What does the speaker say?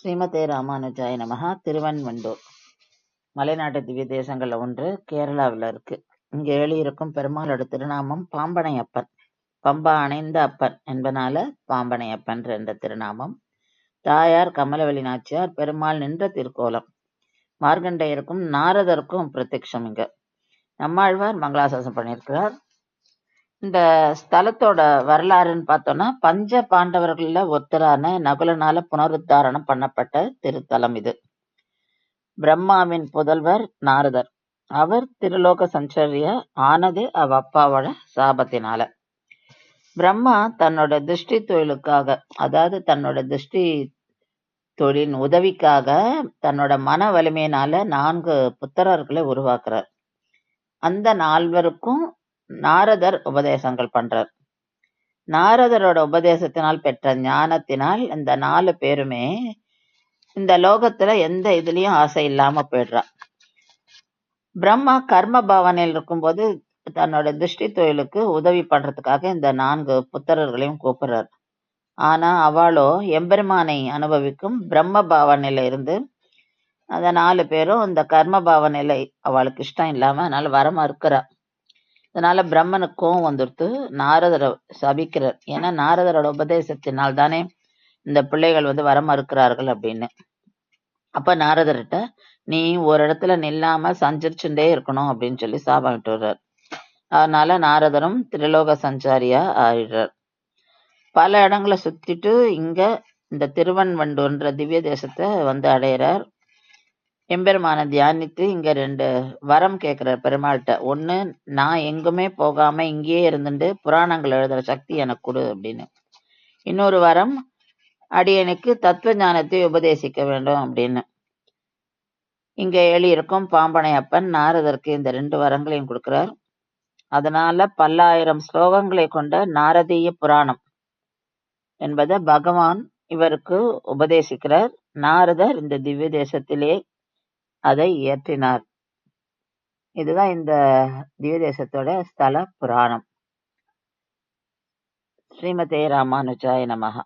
ஸ்ரீமதே ராமானுஜாய நமஹா. திருவன்வண்டூர் மலைநாட்டு திவ்ய தேசங்கள்ல ஒன்று கேரளாவில் இருக்கு. இங்க எழுதியிருக்கும் பெருமாளோட திருநாமம் பாம்பனையப்பன். பம்பா அணைந்த அப்பன் என்பனால பாம்பனையப்பன் என்ற திருநாமம். தாயார் கமலவல்லி நாச்சியார். பெருமாள் நின்ற திருக்கோலம். மார்கண்டேயருக்கும் நாரதருக்கும் பிரத்யக்ஷம் இங்க. நம்மாழ்வார் மங்களாசாசனம் பண்ணியிருக்கிறார். இந்த ஸ்தலத்தோட வரலாறுன்னு பார்த்தோம்னா, பஞ்ச பாண்டவர்கள்ல ஒருத்தரான நகுலனால புனருத்தாரணம் பண்ணப்பட்ட திருத்தலம் இது. பிரம்மாவின் புதல்வர் நாரதர். அவர் திருலோக சஞ்சரியா ஆனது அவ அப்பாவோட சாபத்தினால. பிரம்மா தன்னோட திருஷ்டி தொழிலுக்காக, அதாவது தன்னோட திருஷ்டி தொழிலின் உதவிக்காக தன்னோட மன வலிமையினால 4 புத்திரர்களை உருவாக்குறார். அந்த 4 நாரதர் உபதேசங்கள் பண்றார். நாரதரோட உபதேசத்தினால் பெற்ற ஞானத்தினால் இந்த 4 பேருமே இந்த லோகத்துல எந்த இதுலயும் ஆசை இல்லாம போயிடுறா. பிரம்மா கர்ம பாவனையில் இருக்கும்போது தன்னோட திருஷ்டி தொழிலுக்கு உதவி பண்றதுக்காக இந்த 4 புத்திரர்களையும் கூப்பிடுறார். ஆனா அவளோ எம்பெருமானை அனுபவிக்கும் பிரம்ம பாவனையில இருந்து அந்த 4 பேரும் இந்த கர்ம பாவனையில அவளுக்கு இஷ்டம் இல்லாம அதனால வர மறுக்கிறா. அதனால பிரம்மனுக்கு கோவம் வந்துடுத்து நாரதரை சபிக்கிறார். ஏன்னா நாரதரோட உபதேசத்தினால் தானே இந்த பிள்ளைகள் வர மறுக்கிறார்கள் அப்படின்னு. அப்ப நாரதர்கிட்ட நீ ஒரு இடத்துல நில்லாம சஞ்சரிச்சுட்டே இருக்கணும் அப்படின்னு சொல்லி சாபம் விட்டுறார். அதனால நாரதரும் திரிலோக சஞ்சாரியா ஆயிடுறார். பல இடங்களை சுத்திட்டு இங்க இந்த திருவன்வண்டூர்ன்ற திவ்ய தேசத்தை அடையிறார். எம்பெருமான தியானித்து இங்க 2 வரம் கேட்கிறார் பெருமாள்கிட்ட. ஒண்ணு, நான் எங்குமே போகாம இங்கேயே இருந்துட்டு புராணங்கள் எழுதுற சக்தி எனக்கு கொடு அப்படின்னு. இன்னொரு வரம், அடியனுக்கு தத்துவ ஞானத்தை உபதேசிக்க வேண்டும் அப்படின்னு. இங்க எழுதியிருக்கும் பாம்பனையப்பன் நாரதருக்கு இந்த 2 வரங்களையும் கொடுக்கிறார். அதனால பல்லாயிரம் ஸ்லோகங்களை கொண்ட நாரதீய புராணம் என்பதை பகவான் இவருக்கு உபதேசிக்கிறார். நாரதர் இந்த திவ்ய தேசத்திலே அதை இயற்றினார். இதுதான் இந்த திவ்ய தேசத்தோட ஸ்தல புராணம். ஸ்ரீமதே ராமானுஜாய நமஹா.